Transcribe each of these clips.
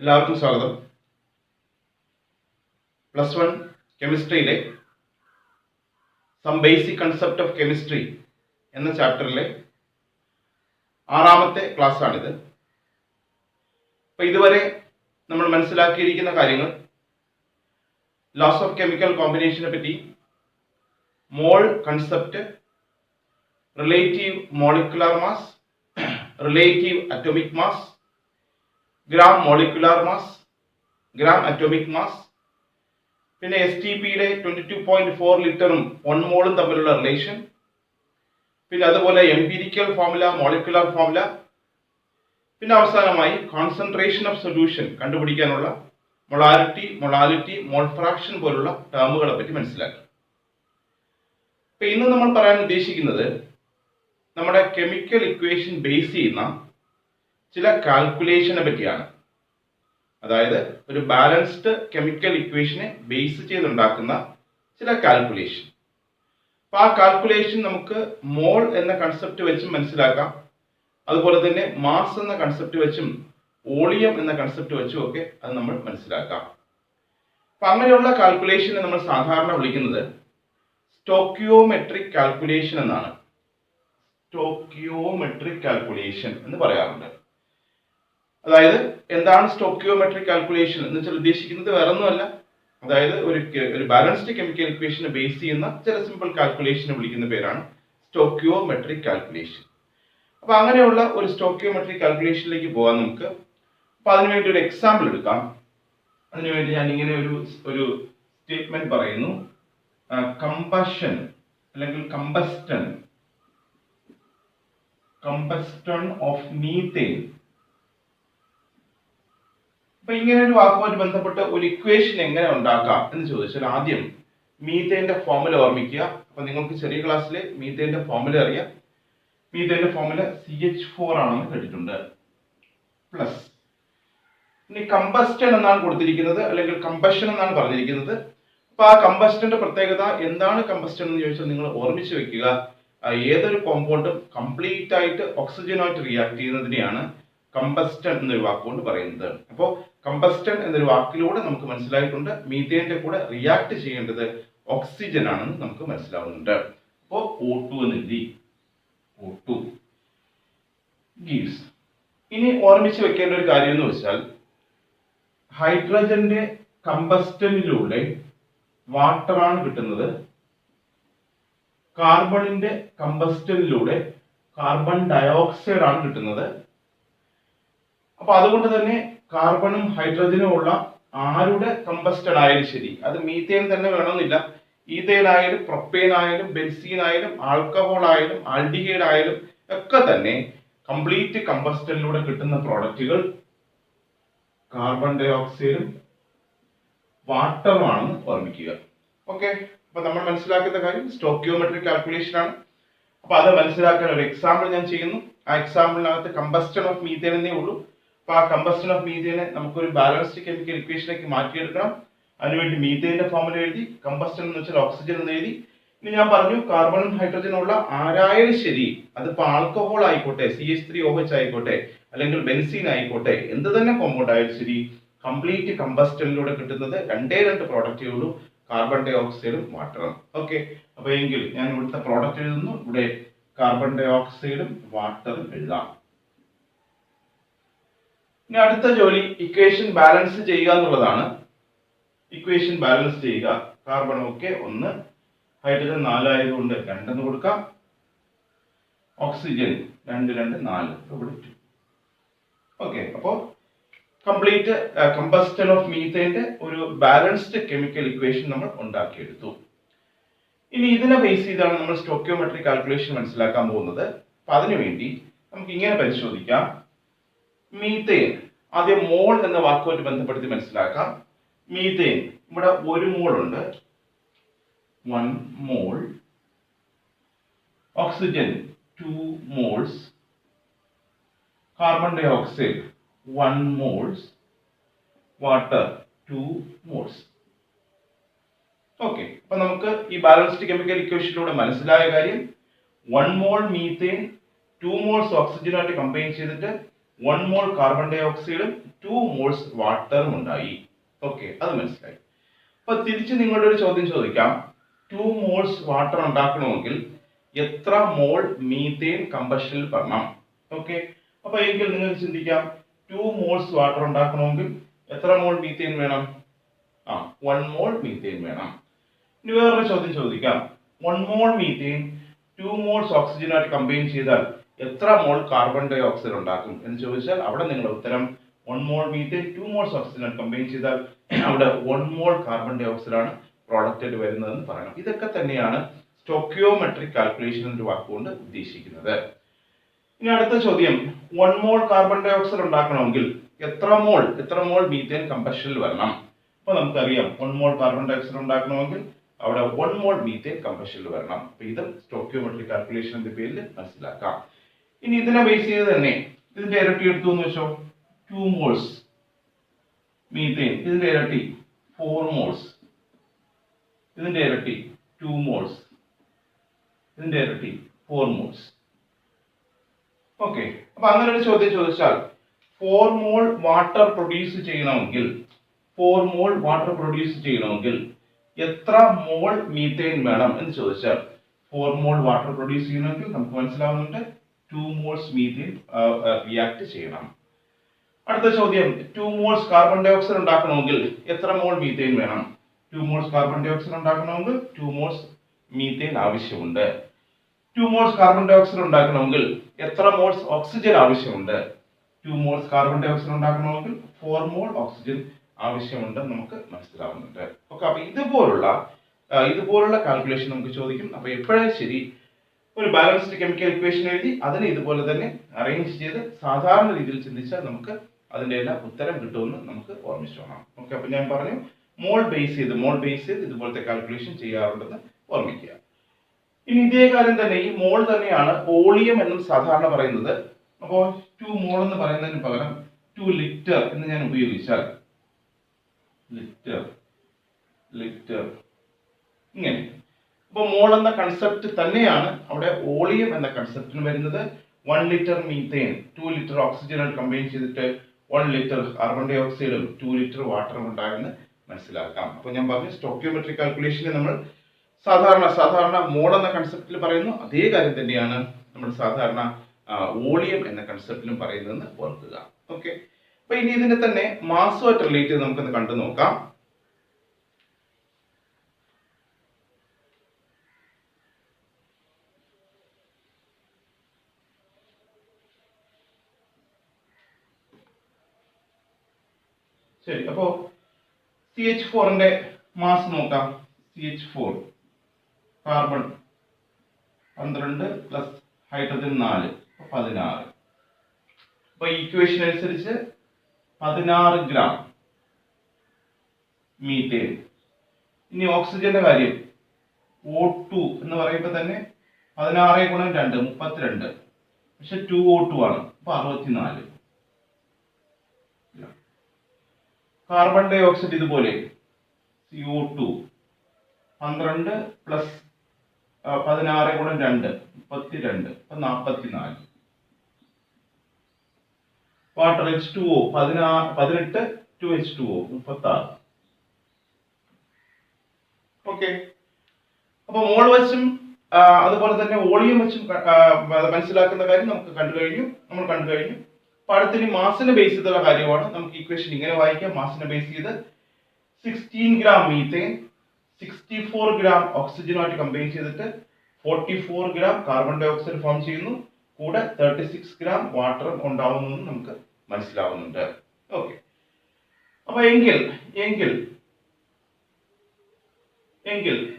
എല്ലാവർക്കും സ്വാഗതം. +1 കെമിസ്ട്രിയിലെ some basic concept of chemistry എന്ന ചാപ്റ്ററിലെ 6ാമത്തെ ക്ലാസ്സാണിത്. അപ്പോൾ ഇതുവരെ നമ്മൾ മനസ്സിലാക്കിയിരിക്കുന്ന കാര്യങ്ങൾ ലോസ് ഓഫ് കെമിക്കൽ കോമ്പിനേഷനെ പറ്റി, മോൾ concept, relative molecular mass, relative atomic mass, gram molecular mass, gram atomic mass, പിന്നെ STPയുടെ 22.4 ലിറ്ററും 1 മോളും തമ്മിലുള്ള റിലേഷൻ, പിന്നെ അതുപോലെ എംപിരിക്കൽ ഫോർമുല, മോളിക്കുലാർ ഫോർമുല, പിന്നെ അവസാനമായി കോൺസെൻട്രേഷൻ ഓഫ് സൊല്യൂഷൻ കണ്ടുപിടിക്കാനുള്ള മൊളാലിറ്റി, മോൾ ഫ്രാക്ഷൻ പോലുള്ള ടേമുകളെ പറ്റി മനസ്സിലാക്കി. ഇപ്പൊ ഇന്ന് നമ്മൾ പറയാൻ ഉദ്ദേശിക്കുന്നത് നമ്മുടെ കെമിക്കൽ ഇക്വേഷൻ ബേസ് ചെയ്യുന്ന ചില കാൽക്കുലേഷനെ പറ്റിയാണ്. അതായത് ഒരു ബാലൻസ്ഡ് കെമിക്കൽ ഇക്വേഷനെ ബേസ് ചെയ്തുണ്ടാക്കുന്ന ചില കാൽക്കുലേഷൻ. അപ്പോൾ ആ കാൽക്കുലേഷൻ നമുക്ക് മോൾ എന്ന കൺസെപ്റ്റ് വെച്ചും മനസ്സിലാക്കാം, അതുപോലെ തന്നെ മാസ് എന്ന കൺസെപ്റ്റ് വെച്ചും വോളിയം എന്ന കൺസെപ്റ്റ് വെച്ചും ഒക്കെ അത് നമ്മൾ മനസ്സിലാക്കാം. അപ്പം അങ്ങനെയുള്ള കാൽക്കുലേഷനെ നമ്മൾ സാധാരണ വിളിക്കുന്നത് സ്റ്റോക്കിയോമെട്രിക് കാൽക്കുലേഷൻ എന്നാണ്. സ്റ്റോക്കിയോമെട്രിക് കാൽക്കുലേഷൻ എന്ന് പറയാറുണ്ട്. അതായത് എന്താണ് സ്റ്റോക്കിയോമെട്രിക് കാൽക്കുലേഷൻ എന്ന് വെച്ചാൽ ഉദ്ദേശിക്കുന്നത് വേറെ ഒന്നുമല്ല, അതായത് ഒരു ബാലൻസ്ഡ് കെമിക്കൽ ഇക്വേഷനെ ബേസ് ചെയ്യുന്ന ചില സിമ്പിൾ കാൽക്കുലേഷനെ വിളിക്കുന്ന പേരാണ് സ്റ്റോക്കിയോമെട്രിക് കാൽക്കുലേഷൻ. അപ്പൊ അങ്ങനെയുള്ള ഒരു സ്റ്റോക്കിയോമെട്രിക് കാൽക്കുലേഷനിലേക്ക് പോകാൻ നമുക്ക്. അപ്പൊ അതിനുവേണ്ടി ഒരു എക്സാമ്പിൾ എടുക്കാം. അതിനുവേണ്ടി ഞാൻ ഇങ്ങനെ ഒരു സ്റ്റേറ്റ്മെന്റ് പറയുന്നു. കമ്പഷൻ അല്ലെങ്കിൽ കമ്പസ്റ്റൺ ഓഫ് മീത്തേൻ. അപ്പൊ ഇങ്ങനെ ഒരു വാക്കുമായിട്ട് ബന്ധപ്പെട്ട് ഒരു ഇക്വേഷൻ എങ്ങനെ ഉണ്ടാക്കാം എന്ന് ചോദിച്ചാൽ ആദ്യം മീത്തേന്റെ ഫോർമുല ഓർമ്മിക്കുക. അപ്പൊ നിങ്ങൾക്ക് ചെറിയ ക്ലാസ്സിൽ മീത്തേന്റെ ഫോർമുല അറിയാം. മീത്തേന്റെ ഫോർമുല CH4 ആണെന്ന് കേട്ടിട്ടുണ്ട്. പ്ലസ് ഇനി കമ്പസ്റ്റൺ എന്നാണ് കൊടുത്തിരിക്കുന്നത്, അല്ലെങ്കിൽ കമ്പഷൻ എന്നാണ് പറഞ്ഞിരിക്കുന്നത്. അപ്പൊ ആ കമ്പസ്റ്റന്റെ പ്രത്യേകത എന്താണ്? കമ്പസ്റ്റൺ എന്ന് ചോദിച്ചാൽ നിങ്ങൾ ഓർമ്മിച്ച് വെക്കുക, ഏതൊരു കോമ്പൗണ്ടും കംപ്ലീറ്റ് ആയിട്ട് ഓക്സിജനുമായിട്ട് റിയാക്ട് ചെയ്യുന്നതിനെയാണ് കമ്പസ്റ്റൺ എന്നൊരു വാക്കുകൊണ്ട് പറയുന്നത്. അപ്പോൾ കമ്പസ്റ്റൺ എന്നൊരു വാക്കിലൂടെ നമുക്ക് മനസ്സിലായിട്ടുണ്ട് മീത്തേന്റെ കൂടെ റിയാക്ട് ചെയ്യേണ്ടത് ഓക്സിജൻ ആണെന്ന് നമുക്ക് മനസ്സിലാവുന്നുണ്ട്. അപ്പോൾ O2 എന്ന് എഴുതി. O2 gives. ഇനി ഓർമ്മിച്ച് വെക്കേണ്ട ഒരു കാര്യം എന്ന് വെച്ചാൽ ഹൈഡ്രജന്റെ കമ്പസ്റ്റനിലൂടെ വാട്ടറാണ് കിട്ടുന്നത്, കാർബണിന്റെ കമ്പസ്റ്റനിലൂടെ കാർബൺ ഡയോക്സൈഡ് ആണ് കിട്ടുന്നത്. അപ്പൊ അതുകൊണ്ട് തന്നെ കാർബണും ഹൈഡ്രജനും ഉള്ള ആരുടെ കമ്പസ്റ്റഡ് ആയാലും ശരി, അത് മീത്തേൻ തന്നെ വേണമെന്നില്ല, ഈഥേൻ ആയാലും പ്രൊപ്പേൻ ആയാലും ബെൻസീൻ ആയാലും ആൽക്കഹോൾ ആയാലും ആൽഡിഹൈഡ് ആയാലും ഒക്കെ തന്നെ കംപ്ലീറ്റ് കമ്പസ്റ്റനിലൂടെ കിട്ടുന്ന പ്രോഡക്റ്റുകൾ കാർബൺ ഡയോക്സൈഡും വാട്ടറുമാണെന്ന് ഓർമ്മിക്കുക. ഓക്കെ, അപ്പൊ നമ്മൾ മനസ്സിലാക്കുന്ന കാര്യം സ്റ്റോക്കിയോമെട്രിക് കാൽക്കുലേഷൻ ആണ്. അപ്പൊ അത് മനസ്സിലാക്കാൻ ഒരു എക്സാമ്പിൾ ഞാൻ ചെയ്യുന്നു. ആ എക്സാമ്പിളിനകത്ത് കമ്പസ്റ്റൺ ഓഫ് മീത്തേൻ എന്നേ ഉള്ളൂ. അപ്പൊ ആ കമ്പസ്റ്റൺ ഓഫ് മീത്തേനെ നമുക്കൊരു ബാലൻസ്ഡ് കെമിക്കൽ ഇക്വേഷനിലേക്ക് മാറ്റിയെടുക്കണം. അതിനുവേണ്ടി മീത്തേന്റെ ഫോർമുല എഴുതി, കമ്പസ്റ്റൺ എന്ന് വെച്ചാൽ ഓക്സിജൻ എന്ന് എഴുതി. ഇനി ഞാൻ പറഞ്ഞു കാർബണും ഹൈഡ്രജനും ഉള്ള ആരായാലും ശരി, അതിപ്പോ ആൽക്കഹോൾ ആയിക്കോട്ടെ, CH3OH ആയിക്കോട്ടെ, അല്ലെങ്കിൽ ബെൻസീൻ ആയിക്കോട്ടെ, എന്ത് തന്നെ കോമ്പൗണ്ട് ആയാലും ശരി, കംപ്ലീറ്റ് കമ്പസ്റ്റനിലൂടെ കിട്ടുന്നത് രണ്ട് പ്രോഡക്റ്റുകളും കാർബൺ ഡൈ ഓക്സൈഡും വാട്ടറും. ഓക്കെ, അപ്പൊ എങ്കിൽ ഞാൻ ഇവിടുത്തെ പ്രോഡക്റ്റ് എഴുതുന്നു. ഇവിടെ കാർബൺ ഡൈ ഓക്സൈഡും വാട്ടറും എഴുതാം. ഇനി അടുത്ത ജോലി ഇക്വേഷൻ ബാലൻസ് ചെയ്യുക എന്നുള്ളതാണ്. ഇക്വേഷൻ ബാലൻസ് ചെയ്യുക. കാർബൺ ഓക്കെ 1, ഹൈഡ്രജൻ 4 ആയതുകൊണ്ട് 2 എന്ന് കൊടുക്കാം, ഓക്സിജൻ 2, 2, 4 ഇവിടെ 2. ഓക്കെ, അപ്പോ കംപ്ലീറ്റ് കമ്പസ്റ്റൺ ഓഫ് മീത്തേന്റെ ഒരു ബാലൻസ്ഡ് കെമിക്കൽ ഇക്വേഷൻ നമ്മൾ ഉണ്ടാക്കിയെടുത്തു. ഇനി ഇതിനെ ബേസ് ചെയ്താണ് നമ്മൾ സ്റ്റോക്കിയോമെട്രിക് കാൽക്കുലേഷൻ മനസ്സിലാക്കാൻ പോകുന്നത്. അപ്പൊ അതിനുവേണ്ടി നമുക്ക് ഇങ്ങനെ പരിശോധിക്കാം. മീത്തേൻ ആദ്യം മോൾ എന്ന വാക്കുമായിട്ട് ബന്ധപ്പെടുത്തി മനസ്സിലാക്കാം. മീത്തേൻ ഇവിടെ 1 മോൾ ഉണ്ട്, 1 mole. Oxygen 2 moles. Carbon dioxide 1 moles. Water 2 moles. Okay, അപ്പൊ നമുക്ക് ഈ ബാലൻസ്ഡ് കെമിക്കൽ ഇക്വേഷനിലൂടെ മനസ്സിലായ കാര്യം 1 മോൾ മീത്തേൻ 2 മോൾസ് ഓക്സിജനുമായിട്ട് കമ്പൈൻ ചെയ്തിട്ട് 1 mole carbon dioxide 2 moles വാട്ടറും ഉണ്ടായി. ഓക്കെ, അത് മനസ്സിലായി. അപ്പൊ തിരിച്ച് നിങ്ങളുടെ ഒരു ചോദ്യം ചോദിക്കാം, 2 മോൾസ് വാട്ടർ ഉണ്ടാക്കണമെങ്കിൽ എത്ര മോൾ മീഥേൻ കമ്പഷനിൽ വരണം? ഓക്കെ, അപ്പൊ എങ്കിൽ നിങ്ങൾക്ക് ചിന്തിക്കാം, 2 മോൾസ് വാട്ടർ ഉണ്ടാക്കണമെങ്കിൽ എത്ര മോൾ മീഥേൻ വേണം? 1 മോൾ മീഥേൻ വേണം. ഇനി വേറൊരു ചോദ്യം ചോദിക്കാം, 1 മോൾ മീഥേൻ 2 മോൾസ് ഓക്സിജനായിട്ട് കമ്പൈൻ ചെയ്താൽ എത്ര മോൾ കാർബൺ ഡൈ ഓക്സൈഡ് ഉണ്ടാക്കും എന്ന് ചോദിച്ചാൽ അവിടെ നിങ്ങളുടെ ഉത്തരം 1 മോൾ മീഥേൻ 2 മോൾസ് ഓക്സിജനായിട്ട് കമ്പൈൻ ചെയ്താൽ അവിടെ 1 മോൾ കാർബൺ ഡൈ ഓക്സൈഡ് ആണ് പ്രോഡക്റ്റ് ആയിട്ട് വരുന്നതെന്ന് പറയണം. ഇതൊക്കെ തന്നെയാണ് സ്റ്റോക്കിയോമെട്രിക് കാൽക്കുലേഷൻ എന്നൊരു വാക്കുകൊണ്ട് ഉദ്ദേശിക്കുന്നത്. ഇനി അടുത്ത ചോദ്യം, 1 മോൾ കാർബൺ ഡൈ ഓക്സൈഡ് ഉണ്ടാക്കണമെങ്കിൽ എത്ര മോൾ മീഥേൻ കമ്പഷനിൽ വരണം? അപ്പൊ നമുക്കറിയാം 1 മോൾ കാർബൺ ഡൈ ഓക്സൈഡ് ഉണ്ടാക്കണമെങ്കിൽ അവിടെ 1 മോൾ മീഥേൻ കമ്പഷനിൽ വരണം. അപ്പൊ ഇത് സ്റ്റോക്കിയോമെട്രിക് കാൽക്കുലേഷന്റെ പേരിൽ മനസ്സിലാക്കാം. ഇനി ഇതിനെ ബേസ് ചെയ്ത് തന്നെ ഇതിന്റെ ഇരട്ടി എടുത്തു എന്ന് വെച്ചോ, 2 മോൾസ് മീഥേൻ, ഇതിന്റെ ഇരട്ടി 4 മോൾസ്, ഇതിന്റെ ഇരട്ടി 2 മോൾസ്, ഇതിന്റെ ഇരട്ടി 4 മോൾസ്. ഓക്കെ, അപ്പൊ അങ്ങനെ ഒരു ചോദ്യം ചോദിച്ചാൽ 4 മോൾ വാട്ടർ പ്രൊഡ്യൂസ് ചെയ്യണമെങ്കിൽ എത്ര മോൾ മീഥേൻ വേണം എന്ന് ചോദിച്ചാൽ 4 മോൾ വാട്ടർ പ്രൊഡ്യൂസ് ചെയ്യണമെങ്കിൽ നമുക്ക് മനസ്സിലാവുന്നുണ്ട് 2 മോൾസ് മീഥേൻ റിയാക്ട് ചെയ്യണം. അടുത്ത ചോദ്യം, 2 മോൾസ് കാർബൺ ഡൈ ഓക്സൈഡ് ഉണ്ടാക്കണമെങ്കിൽ എത്ര മോൾ മീഥേൻ വേണം? 2 മോൾസ് കാർബൺ ഡൈ ഓക്സൈഡ് ഉണ്ടാക്കണമെങ്കിൽ 2 മോൾസ് മീഥേൻ ആവശ്യമുണ്ട്. 2 മോൾസ് കാർബൺ ഡൈ ഓക്സൈഡ് ഉണ്ടാക്കണമെങ്കിൽ എത്ര മോൾസ് ഓക്സിജൻ ആവശ്യമുണ്ട്? 2 മോൾസ് കാർബൺ ഡൈ ഓക്സൈഡ് ഉണ്ടാക്കണമെങ്കിൽ 4 മോൾ ഓക്സിജൻ ആവശ്യമുണ്ട് നമുക്ക് മനസ്സിലാവുന്നുണ്ട്. ഓക്കെ, അപ്പൊ ഇതുപോലുള്ള കാൽക്കുലേഷൻ നമുക്ക് ചോദിക്കും. അപ്പൊ എപ്പോഴും ശരി, ഒരു ബാലൻസ്ഡ് കെമിക്കൽ ഇക്വേഷൻ എഴുതി അതിനെ ഇതുപോലെ തന്നെ അറേഞ്ച് ചെയ്ത് സാധാരണ രീതിയിൽ ചിന്തിച്ചാൽ നമുക്ക് അതിന്റെ എല്ലാം ഉത്തരം കിട്ടുമെന്ന് നമുക്ക് ഓർമ്മിച്ചു വേണം. ഓക്കെ, അപ്പൊ ഞാൻ പറഞ്ഞു മോൾ ബേസ് ചെയ്ത് ഇതുപോലത്തെ കാൽക്കുലേഷൻ ചെയ്യാറുണ്ടെന്ന് ഓർമ്മിക്കുക. ഇനി ഇതേ കാര്യം തന്നെ, ഈ മോൾ തന്നെയാണ് വോളിയം എന്നും സാധാരണ പറയുന്നത്. അപ്പോൾ 2 മോൾ എന്ന് പറയുന്നതിന് പകരം 2 ലിറ്റർ എന്ന് ഞാൻ ഉപയോഗിച്ചാൽ ലിറ്റർ ഇങ്ങനെ. അപ്പൊ മോൾ എന്ന കൺസെപ്റ്റ് തന്നെയാണ് അവിടെ വോളിയം എന്ന കൺസെപ്റ്റിന് വരുന്നത്. 1 litre methane 2 litre oxygen combine ചെയ്തിട്ട് 1 litre carbon dioxide 2 litre വാട്ടറും ഉണ്ടായെന്ന് മനസ്സിലാക്കാം. അപ്പൊ ഞാൻ പറഞ്ഞു സ്റ്റോക്കിയോമെട്രിക് കാൽക്കുലേഷനെ നമ്മൾ സാധാരണ മോൾ എന്ന കൺസെപ്റ്റിൽ പറയുന്നു, അതേ കാര്യം തന്നെയാണ് നമ്മൾ സാധാരണ വോളിയം എന്ന കൺസെപ്റ്റിലും പറയുന്നതെന്ന് ഓർക്കുക. ഓക്കെ, അപ്പൊ ഇനി ഇതിനെ തന്നെ മാസുമായിട്ട് റിലേറ്റ് ചെയ്ത് നമുക്കൊന്ന് കണ്ടു നോക്കാം. ശരി, അപ്പോ CH4ന്റെ മാസ് നോക്കാം. CH4 carbon 12 plus hydrogen 4 16. അപ്പൊ ഈക്വേഷൻ അനുസരിച്ച് 16 ഗ്രാം മീഥേൻ. ഇനി ഓക്സിജന്റെ കാര്യം, O2 എന്ന് പറയുമ്പോൾ തന്നെ 16 ഗുണം 2 32, പക്ഷെ 2O2 ആണ്, അപ്പൊ 64. കാർബൺ ഡൈ ഓക്സൈഡ് ഇതുപോലെ CO2 12 പ്ലസ് 16 ഗുണം 2 32, അപ്പൊ 44. Water H2O 18 2H2O 36. ഓക്കെ, അപ്പൊ മോൾ വച്ചും അതുപോലെ തന്നെ വോളിയം വെച്ചും മനസ്സിലാക്കുന്ന കാര്യം നമ്മൾ കണ്ടു കഴിഞ്ഞു. അടുത്തിന് മാസിനെ ബേസ് ചെയ്തുള്ള കാര്യമാണ്. നമുക്ക് ഇക്വേഷൻ ഇങ്ങനെ വായിക്കാം. മാസിനെ ബേസ് ചെയ്ത് 16 ഗ്രാം മീഥേൻ 64 ഗ്രാം ഓക്സിജനുമായിട്ട് കമ്പൈൻ ചെയ്തിട്ട് 44 gram carbon dioxide form ചെയ്യുന്നു. കൂടെ 36 ഗ്രാം വാട്ടറും ഉണ്ടാവുന്നു നമുക്ക് മനസ്സിലാവുന്നുണ്ട്. ഓക്കെ, അപ്പൊ എങ്കിൽ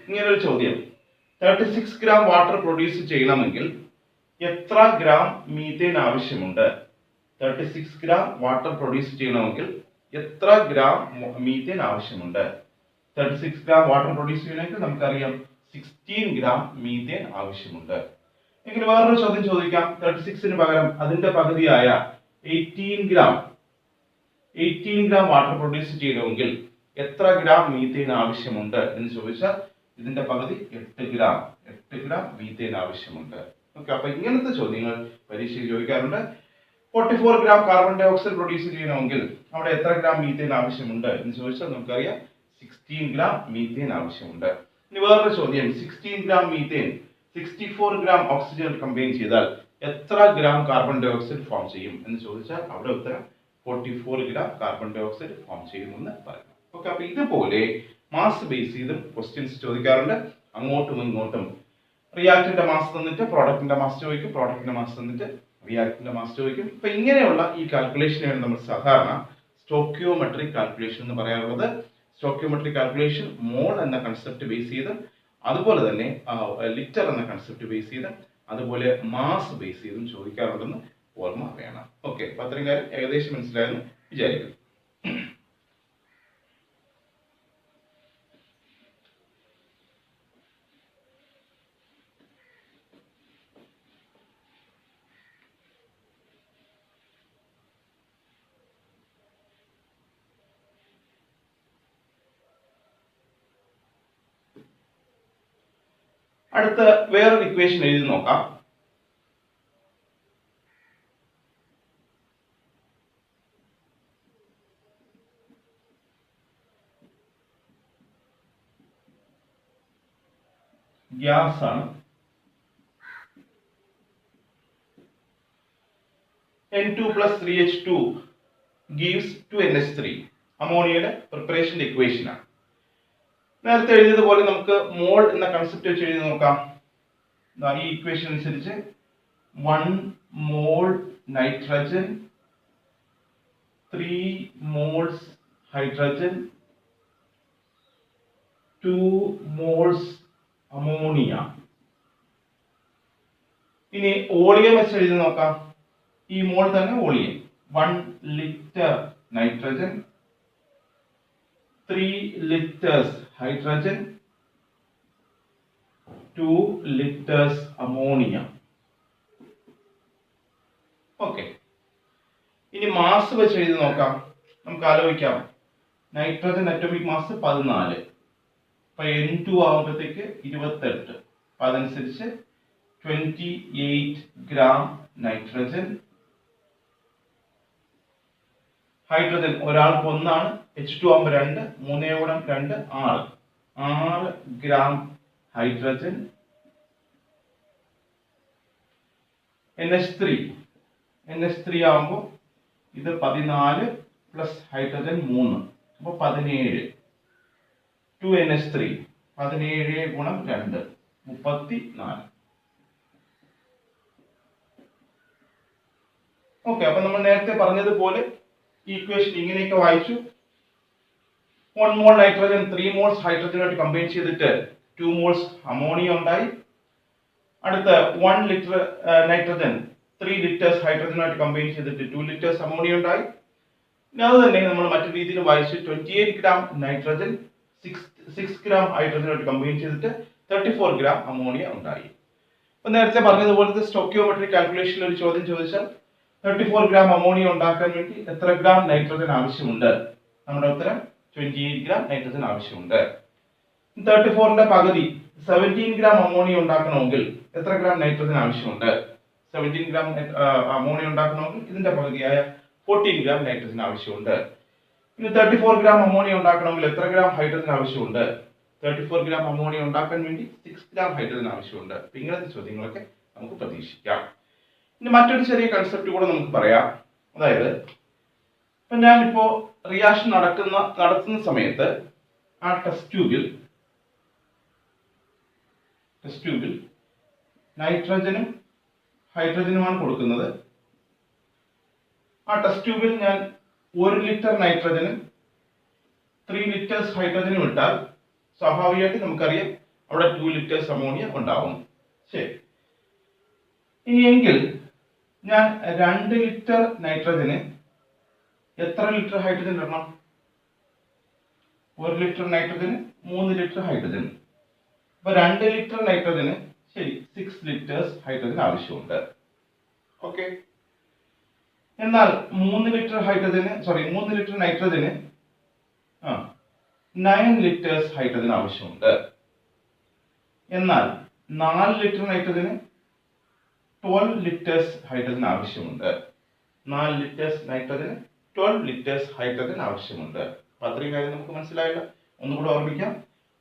ഇങ്ങനൊരു ചോദ്യം, 36 ഗ്രാം വാട്ടർ പ്രൊഡ്യൂസ് ചെയ്യണമെങ്കിൽ എത്ര ഗ്രാം മീഥേൻ ആവശ്യമുണ്ട്? 36 ഗ്രാം വാട്ടർ പ്രൊഡ്യൂസ് ചെയ്യണമെങ്കിൽ എത്ര ഗ്രാം മീഥേൻ ആവശ്യമുണ്ട്? 36 ഗ്രാം വാട്ടർ പ്രൊഡ്യൂസ് ചെയ്യണമെങ്കിൽ നമുക്കറിയാം 16 ഗ്രാം മീഥേൻ ആവശ്യമുണ്ട്. എങ്കിൽ വേറൊരു ചോദ്യം ചോദിക്കാം. 36ന് പകരം അതിന്റെ പകുതിയായ 18 ഗ്രാം വാട്ടർ പ്രൊഡ്യൂസ് ചെയ്യണമെങ്കിൽ എത്ര ഗ്രാം മീഥേൻ ആവശ്യമുണ്ട് എന്ന് ചോദിച്ചാൽ ഇതിന്റെ പകുതി 8 ഗ്രാം മീഥേൻ ആവശ്യമുണ്ട്. ഓക്കെ, അപ്പൊ ഇങ്ങനത്തെ ചോദ്യങ്ങൾ പരീക്ഷയിൽ ചോദിക്കാറുണ്ട്. 44 gram carbon dioxide produce ചെയ്യണമെങ്കിൽ അവിടെ എത്ര ഗ്രാം മീത്തേൻ ആവശ്യമുണ്ട് എന്ന് ചോദിച്ചാൽ നമുക്കറിയാം 16 ഗ്രാം മീത്തേൻ ആവശ്യമുണ്ട്. ഇനി വേറൊരു ചോദ്യം, 16 gram methane 64 gram oxygen combine ചെയ്താൽ എത്ര gram carbon dioxide form ചെയ്യും എന്ന് ചോദിച്ചാൽ അവിടെ ഉത്തരം 44 gram carbon dioxide form ചെയ്യുമെന്ന് പറയുന്നു. ഓക്കെ, അപ്പൊ ഇതുപോലെ മാസ് ബേസ് ചെയ്തും ക്വസ്റ്റ്യൻസ് ചോദിക്കാറുണ്ട്. അങ്ങോട്ടും ഇങ്ങോട്ടും റിയാക്ടറിന്റെ മാസ് തന്നിട്ട് പ്രോഡക്റ്റിന്റെ മാസ് ചോദിക്കും, പ്രോഡക്റ്റിന്റെ മാസ് തന്നിട്ട് റിയാക്ടറിന്റെ മാസ് ചോദിക്കും. ഇപ്പൊ ഇങ്ങനെയുള്ള ഈ കാൽക്കുലേഷനാണ് നമ്മൾ സാധാരണ സ്റ്റോക്കിയോമെട്രിക് കാൽക്കുലേഷൻ എന്ന് പറയാറുള്ളത്. സ്റ്റോക്കിയോമെട്രിക് കാൽക്കുലേഷൻ മോൾ എന്ന കൺസെപ്റ്റ് ബേസ് ചെയ്ത്, അതുപോലെ തന്നെ ലിറ്റർ എന്ന കൺസെപ്റ്റ് ബേസ് ചെയ്ത്, അതുപോലെ മാസ് ബേസ് ചെയ്തും ചോദിക്കാറുണ്ടെന്ന് ഓർമ്മ വേണം. ഓക്കെ, അപ്പൊ അത്രയും കാര്യം ഏകദേശം മനസ്സിലായെന്ന് വിചാരിക്കുന്നു. അടുത്ത വേറൊരു ഇക്വേഷൻ എഴുതി നോക്കാം. ഗ്യാസ് ആണ്. N2 plus 3H2 gives 2NH3. അമോണിയയുടെ പ്രിപ്പറേഷന്റെ ഇക്വേഷൻ ആണ്. നേരത്തെ എഴുതിയതുപോലെ നമുക്ക് മോൾ എന്ന കൺസെപ്റ്റ് വെച്ച് എഴുതി നോക്കാം. ഈ ഇക്വേഷൻ അനുസരിച്ച് 1 മോൾ nitrogen, 3 moles hydrogen, 2 moles ammonia. ഇനി വോളിയം വെച്ച് എഴുതി നോക്കാം. ഈ മോൾ തന്നെ volume 1 litre nitrogen, 3 liters hydrogen, 2 liters ammonia. Okay, ഇനി മാസ് വെച്ച് എഴുതി നോക്കാം. നമുക്ക് ആലോചിക്കാം. നൈട്രജൻ അറ്റോമിക് മാസ് 14, അപ്പൊ N2 ആകുമ്പോഴത്തേക്ക് 28, അപ്പൊ അതനുസരിച്ച് 28 ഗ്രാം നൈട്രജൻ. ഹൈഡ്രജൻ ഒരാൾക്ക് 1 ആണ്, H2 ആകുമ്പോൾ 2, 3 ഗുണം 2 6 ഗ്രാം ഹൈഡ്രജൻ. NH3 ആകുമ്പോൾ ഇത് 14 പ്ലസ് ഹൈഡ്രജൻ 3, അപ്പോൾ 17. 2NH3 17 ഗുണം 2 34. ഓക്കെ, അപ്പൊ നമ്മൾ നേരത്തെ പറഞ്ഞതുപോലെ ഈ ഇക്വേഷൻ ഇങ്ങനെയൊക്കെ വായിച്ചു. 1 മോൾ നൈട്രജൻ 3 മോൾസ് ഹൈഡ്രജനുമായിട്ട് കമ്പൈൻ ചെയ്തിട്ട് 2 മോൾസ് അമോണിയ ഉണ്ടായി. അടുത്ത 1 ലിറ്റർ നൈട്രജൻ 3 ലിറ്റേഴ്സ് ഹൈഡ്രജനുമായിട്ട് കമ്പൈൻ ചെയ്തിട്ട് 2 ലിറ്റേഴ്സ് അമോണിയ ഉണ്ടായി. അത് തന്നെ നമ്മൾ മറ്റു രീതിയിൽ വായിച്ചു. 28 ഗ്രാം നൈട്രജൻ 6 ഗ്രാം ഹൈഡ്രജനുമായിട്ട് കമ്പൈൻ ചെയ്തിട്ട് 34 ഗ്രാം അമോണിയ ഉണ്ടായി. അപ്പൊ നേരത്തെ പറഞ്ഞതുപോലത്തെ സ്റ്റോക്കിയോമെട്രിക് കാൽക്കുലേഷനിൽ ഒരു ചോദ്യം ചോദിച്ചാൽ 34 ഗ്രാം അമോണിയ ഉണ്ടാക്കാൻ വേണ്ടി എത്ര ഗ്രാം നൈട്രജൻ ആവശ്യമുണ്ട്? നമ്മുടെ ഉത്തരം 28 ഗ്രാം നൈട്രജൻ ആവശ്യമുണ്ട്. 34ന്റെ പകുതി 17 ഗ്രാം അമോണിയ ഉണ്ടാക്കണമെങ്കിൽ എത്ര ഗ്രാം നൈട്രജൻ ആവശ്യമുണ്ട്? 17 ഗ്രാം അമോണിയ ഉണ്ടാക്കണമെങ്കിൽ ഇതിന്റെ പകുതിയായ 14 ഗ്രാം നൈട്രജൻ ആവശ്യമുണ്ട്. ഇനി 34 ഗ്രാം അമോണിയ ഉണ്ടാക്കണമെങ്കിൽ എത്ര ഗ്രാം ഹൈഡ്രജൻ ആവശ്യമുണ്ട്? 34 ഗ്രാം അമോണിയ ഉണ്ടാക്കാൻ വേണ്ടി 6 ഗ്രാം ഹൈഡ്രജൻ ആവശ്യമുണ്ട്. അപ്പൊ ഇങ്ങനത്തെ ചോദ്യങ്ങളൊക്കെ നമുക്ക് പ്രതീക്ഷിക്കാം. ഇനി മറ്റൊരു ചെറിയ കൺസെപ്റ്റ് കൂടെ നമുക്ക് പറയാം. അതായത് ഇപ്പൊ ഞാനിപ്പോ റിയാക്ഷൻ നടത്തുന്ന സമയത്ത് ആ ടെസ്റ്റ് ട്യൂബിൽ നൈട്രജനും ഹൈഡ്രജനുമാണ് കൊടുക്കുന്നത്. ആ ടെസ്റ്റ് ട്യൂബിൽ ഞാൻ 1 ലിറ്റർ നൈട്രജനും 3 ലിറ്റേഴ്സ് ഹൈഡ്രജനും ഇട്ടാൽ സ്വാഭാവികമായിട്ട് നമുക്കറിയാം അവിടെ 2 ലിറ്റേഴ്സ് അമോണിയ ഉണ്ടാവും. ശരി, ഇനിയെങ്കിൽ ഞാൻ 2 ലിറ്റർ നൈട്രജന് എത്ര ലിറ്റർ ഹൈഡ്രജൻ ഇടണം? 1 ലിറ്റർ നൈട്രജന് 3 ലിറ്റർ ഹൈഡ്രജൻ. അപ്പൊ 2 ലിറ്റർ നൈട്രജന് ശരി 6 ലിറ്റേഴ്സ് ഹൈഡ്രജൻ ആവശ്യമുണ്ട്. ഓക്കെ, എന്നാൽ 3 ലിറ്റർ നൈട്രജന് 9 ലിറ്റേഴ്സ് ഹൈഡ്രജൻ ആവശ്യമുണ്ട്. എന്നാൽ 4 ലിറ്റർ നൈട്രജന് 12 ലിറ്റേഴ്സ് ഹൈഡ്രജൻ ആവശ്യമുണ്ട്. 4 ലിറ്റേഴ്സ് നൈട്രജന് 12 ലിറ്റേഴ്സ് ഹൈഡ്രജൻ ആവശ്യമുണ്ട്. അപ്പൊ അത്രയും കാര്യം നമുക്ക് മനസ്സിലായല്ലോ. ഒന്നുകൂടെ ഓർമ്മിക്കാം.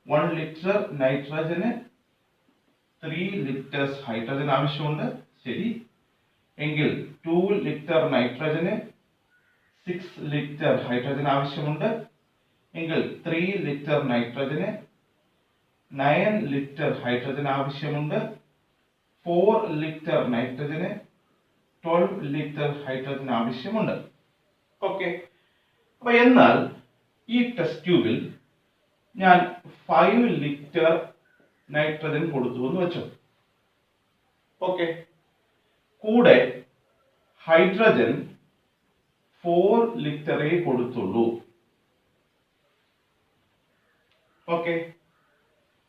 1 ലിറ്റർ നൈട്രജന് 3 ലിറ്റേഴ്സ് ഹൈഡ്രജൻ ആവശ്യമുണ്ട്. ശരി. എങ്കിൽ 2 ലിറ്റർ നൈട്രജന് 6 ലിറ്റർ ഹൈഡ്രജൻ ആവശ്യമുണ്ട്. എങ്കിൽ 3 ലിറ്റർ നൈട്രജന് 9 ലിറ്റർ ഹൈഡ്രജൻ ആവശ്യമുണ്ട്. 4 ലിറ്റർ നൈട്രജന് 12 ലിറ്റർ ഹൈഡ്രജൻ ആവശ്യമുണ്ട്. ഓക്കെ. അപ്പൊ എന്നാൽ ഈ ടെസ്റ്റ് ട്യൂബിൽ ഞാൻ 5 ലിറ്റർ നൈട്രജൻ കൊടുത്തു എന്ന് വെച്ചോ. ഓക്കെ. കൂടെ ഹൈഡ്രജൻ 4 ലിറ്ററേ കൊടുത്തുള്ളൂ. ഓക്കെ.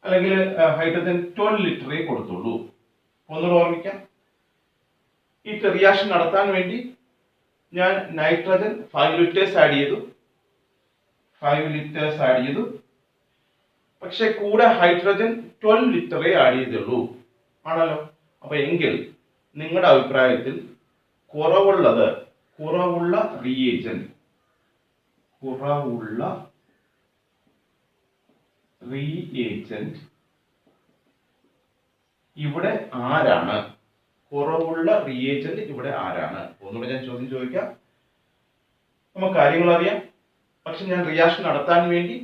അല്ലെങ്കിൽ ഹൈഡ്രജൻ 12 ലിറ്ററേ കൊടുത്തുള്ളൂ. ഒന്നുകൂടെ ഓർമ്മിക്കാം. ഈ റിയാക്ഷൻ നടത്താൻ വേണ്ടി ഞാൻ നൈട്രജൻ 5 ലിറ്റേഴ്സ് ആഡ് ചെയ്തു. 5 ലിറ്റേഴ്സ് ആഡ് ചെയ്തു. പക്ഷെ കൂടെ ഹൈഡ്രജൻ 12 ലിറ്ററേ ആഡ് ചെയ്തുള്ളൂ. ആണല്ലോ. അപ്പൊ എങ്കിൽ നിങ്ങളുടെ അഭിപ്രായത്തിൽ കുറവുള്ള റിയേജന്റ് ഇവിടെ ആരാണ്? കുറവുള്ള റിയേജന്റ് ഇവിടെ ആരാണ്? ഒന്നുകൂടെ ഞാൻ ചോദ്യം ചോദിക്കാം. നമുക്ക് കാര്യങ്ങൾ അറിയാം. പക്ഷെ ഞാൻ റിയാക്ഷൻ നടത്താൻ വേണ്ടി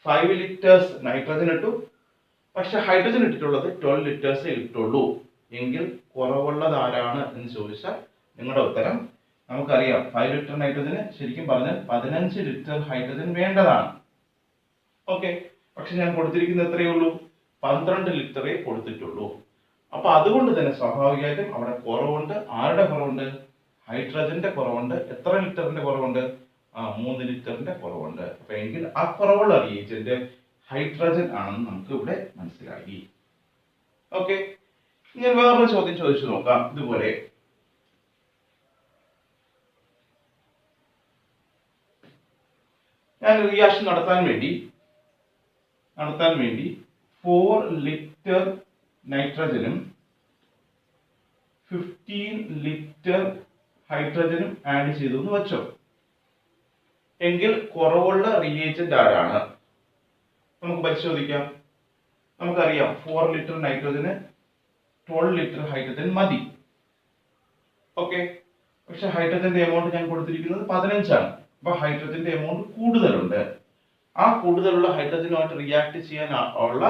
5 ലിറ്റേഴ്സ് നൈട്രജൻ ഇട്ടു. പക്ഷെ ഹൈഡ്രജൻ ഇട്ടിട്ടുള്ളത് 12 ലിറ്റേഴ്സേ ഇട്ടുള്ളൂ. എങ്കിൽ കുറവുള്ളത് ആരാണ് എന്ന് ചോദിച്ചാൽ നിങ്ങളുടെ ഉത്തരം നമുക്കറിയാം. 5 ലിറ്റർ നൈട്രജന് ശരിക്കും പറഞ്ഞാൽ 15 ലിറ്റർ ഹൈഡ്രജൻ വേണ്ടതാണ്. ഓക്കെ. പക്ഷെ ഞാൻ കൊടുത്തിരിക്കുന്നത് എത്രയേ ഉള്ളൂ? 12 ലിറ്ററേ കൊടുത്തിട്ടുള്ളൂ. അപ്പൊ അതുകൊണ്ട് തന്നെ സ്വാഭാവികമായിട്ടും അവിടെ കുറവുണ്ട്. ആരുടെ കുറവുണ്ട്? ഹൈഡ്രജന്റെ കുറവുണ്ട്. എത്ര ലിറ്ററിന്റെ കുറവുണ്ട്? 3 ലിറ്ററിന്റെ കുറവുണ്ട്. അപ്പൊ എങ്കിൽ ആ കുറവുള്ള റിയേജന്റ് ഹൈഡ്രജൻ ആണെന്ന് നമുക്ക് ഇവിടെ മനസ്സിലായി. ഓക്കെ. ഞാൻ വേറൊരു ചോദ്യം ചോദിച്ചു നോക്കാം. ഇതുപോലെ ഞാൻ റിയാക്ഷൻ നടത്താൻ വേണ്ടി 4 ലിറ്റർ നൈട്രജനും 15 ലിറ്റർ ഹൈഡ്രജനും ആഡ് ചെയ്തു എന്ന് വെച്ചോ. എങ്കിൽ കുറവുള്ള റിയേജന്റ് ആരാണ്? നമുക്ക് പരിശോധിക്കാം. നമുക്കറിയാം 4 ലിറ്റർ നൈട്രജന് 12 ലിറ്റർ ഹൈഡ്രജൻ മതി. ഓക്കെ. പക്ഷെ ഹൈഡ്രജന്റെ എമൗണ്ട് ഞാൻ കൊടുത്തിരിക്കുന്നത് 15 ആണ്. അപ്പൊ ഹൈഡ്രജന്റെ എമൗണ്ട് കൂടുതലുണ്ട്. ആ കൂടുതലുള്ള ഹൈഡ്രജനുമായിട്ട് റിയാക്ട് ചെയ്യാൻ ഉള്ള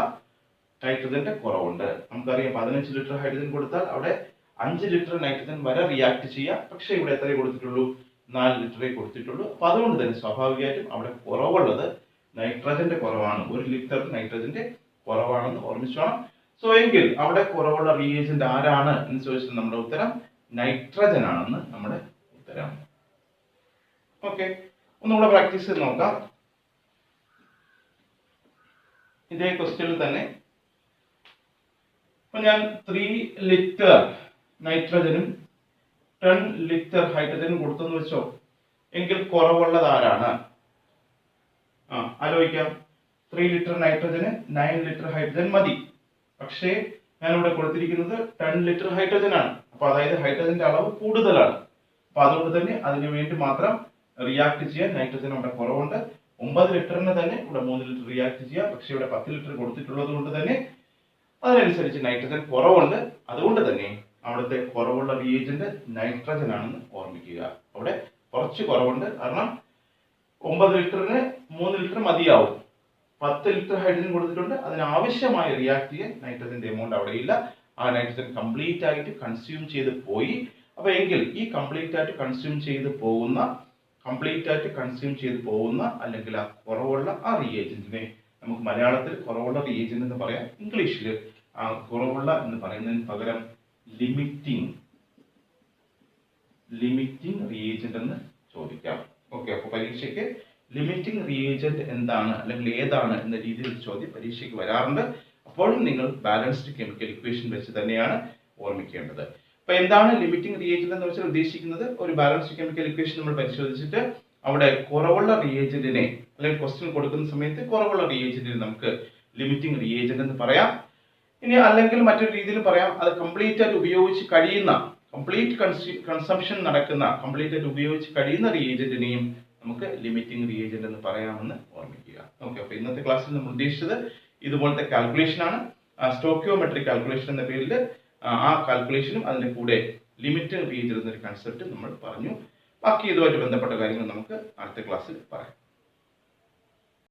നൈട്രജന്റെ കുറവുണ്ട്. നമുക്കറിയാം 15 ലിറ്റർ ഹൈഡ്രജൻ കൊടുത്താൽ അവിടെ 5 ലിറ്റർ നൈട്രജൻ വരെ റിയാക്ട് ചെയ്യാം. പക്ഷെ ഇവിടെ എത്രയേ കൊടുത്തിട്ടുള്ളൂ? 4 ലിറ്ററേ കൊടുത്തിട്ടുള്ളൂ. അപ്പൊ അതുകൊണ്ട് തന്നെ സ്വാഭാവികമായിട്ടും അവിടെ കുറവുള്ളത് നൈട്രജന്റെ കുറവാണ്. 1 ലിറ്റർ നൈട്രജന്റെ കുറവാണെന്ന് ഓർമ്മിച്ചു വേണം. സോ എങ്കിൽ അവിടെ കുറവുള്ള റിയേജന്റ് ആരാണ് എന്ന് ചോദിച്ചാൽ നമ്മുടെ ഉത്തരം നൈട്രജൻ ആണെന്ന് നമ്മുടെ ഉത്തരം. ഓക്കെ. ഒന്നുകൂടെ പ്രാക്ടീസ് ചെയ്ത് നോക്കാം. ഇതേ ക്വസ്റ്റ്യനിൽ തന്നെ ഞാൻ 3 ലിറ്റർ നൈട്രജനും 10 ലിറ്റർ ഹൈഡ്രജനും കൊടുത്തെന്ന് വെച്ചോ. എങ്കിൽ കുറവുള്ളത് ആരാണ്? ആലോചിക്കാം. 3 ലിറ്റർ നൈട്രജന് 9 ലിറ്റർ ഹൈഡ്രജൻ മതി. പക്ഷേ ഞാൻ ഇവിടെ കൊടുത്തിരിക്കുന്നത് 10 ലിറ്റർ ഹൈഡ്രജൻ ആണ്. അപ്പൊ അതായത് ഹൈഡ്രജന്റെ അളവ് കൂടുതലാണ്. അപ്പൊ അതുകൊണ്ട് തന്നെ അതിനു വേണ്ടി മാത്രം റിയാക്ട് ചെയ്യാൻ നൈട്രജൻ അവിടെ കുറവുണ്ട്. 9 ലിറ്ററിന് തന്നെ ഇവിടെ 3 ലിറ്റർ റിയാക്ട് ചെയ്യാം. പക്ഷെ ഇവിടെ 10 ലിറ്റർ കൊടുത്തിട്ടുള്ളത് കൊണ്ട് തന്നെ അതിനനുസരിച്ച് നൈട്രജൻ കുറവുണ്ട്. അതുകൊണ്ട് തന്നെ അവിടുത്തെ കുറവുള്ള റിയേജന്റ് നൈട്രജൻ ആണെന്ന് ഓർമ്മിക്കുക. അവിടെ കുറച്ച് കുറവുണ്ട്. കാരണം 9 ലിറ്ററിന് 3 ലിറ്റർ മതിയാവും. 10 ലിറ്റർ ഹൈഡ്രജൻ കൊടുത്തിട്ടുണ്ട്. അതിനാവശ്യമായി റിയാക്ട് ചെയ്യാൻ നൈട്രജന്റെ എമൗണ്ട് അവിടെ ഇല്ല. ആ നൈട്രജൻ കംപ്ലീറ്റ് ആയിട്ട് കൺസ്യൂം ചെയ്ത് പോയി. അപ്പൊ എങ്കിൽ ഈ കംപ്ലീറ്റ് ആയിട്ട് കൺസ്യൂം ചെയ്ത് പോകുന്ന അല്ലെങ്കിൽ ആ കുറവുള്ള ആ റിയേജന്റിനെ നമുക്ക് മലയാളത്തിൽ കുറവുള്ള റിയേജന്റ് എന്ന് പറയാം. ഇംഗ്ലീഷിൽ ആ കുറവുള്ള എന്ന് പറയുന്നതിന് പകരം ലിമിറ്റിംഗ് റിയേജന്റ് എന്ന് ചോദിക്കാം. ഓക്കെ. അപ്പൊ പരീക്ഷയ്ക്ക് ലിമിറ്റിംഗ് റിയേജന്റ് എന്താണ് അല്ലെങ്കിൽ ഏതാണ് എന്ന രീതിയിൽ ചോദ്യം പരീക്ഷയ്ക്ക് വരാറുണ്ട്. അപ്പോഴും നിങ്ങൾ ബാലൻസ്ഡ് കെമിക്കൽ ഇക്വേഷൻ വെച്ച് തന്നെയാണ് ഓർമ്മിക്കേണ്ടത്. അപ്പൊ എന്താണ് ലിമിറ്റിംഗ് റിയേജന്റ് എന്ന് വെച്ചാൽ ഉദ്ദേശിക്കുന്നത്? ഒരു ബാലൻസ്ഡ് കെമിക്കൽ ഇക്വേഷൻ നമ്മൾ പരിശോധിച്ചിട്ട് അവിടെ കുറവുള്ള റിയേജന്റിനെ അല്ലെങ്കിൽ ക്വസ്റ്റ്യൻ കൊടുക്കുന്ന സമയത്ത് കുറവുള്ള റിയേജന്റിനെ നമുക്ക് ലിമിറ്റിംഗ് റിയേജന്റ് എന്ന് പറയാം. ഇനി അല്ലെങ്കിൽ മറ്റൊരു രീതിയിൽ പറയാം, അത് കംപ്ലീറ്റ് ആയിട്ട് ഉപയോഗിച്ച് കഴിയുന്ന കംപ്ലീറ്റ് കൺസംഷൻ നടക്കുന്ന, കംപ്ലീറ്റ് ആയിട്ട് ഉപയോഗിച്ച് കഴിയുന്ന റിയേജന്റിനെയും നമുക്ക് ലിമിറ്റിംഗ് റിയേജന്റ് എന്ന് പറയാമെന്ന് ഓർമ്മിക്കുക. ഓക്കെ, അപ്പോൾ ഇന്നത്തെ ക്ലാസ്സിൽ നമ്മൾ ഉദ്ദേശിച്ചത് ഇതുപോലത്തെ കാൽക്കുലേഷൻ ആണ്. സ്റ്റോക്കിയോമെട്രിക് കാൽക്കുലേഷൻ എന്ന പേരിൽ ആ കാൽക്കുലേഷനും അതിന്റെ കൂടെ ലിമിറ്റ് റിയേജന്റ് എന്നൊരു കൺസെപ്റ്റ് നമ്മൾ പറഞ്ഞു. ബാക്കി ഇതുമായിട്ട് ബന്ധപ്പെട്ട കാര്യങ്ങൾ നമുക്ക് അടുത്ത ക്ലാസ്സിൽ പറയാം.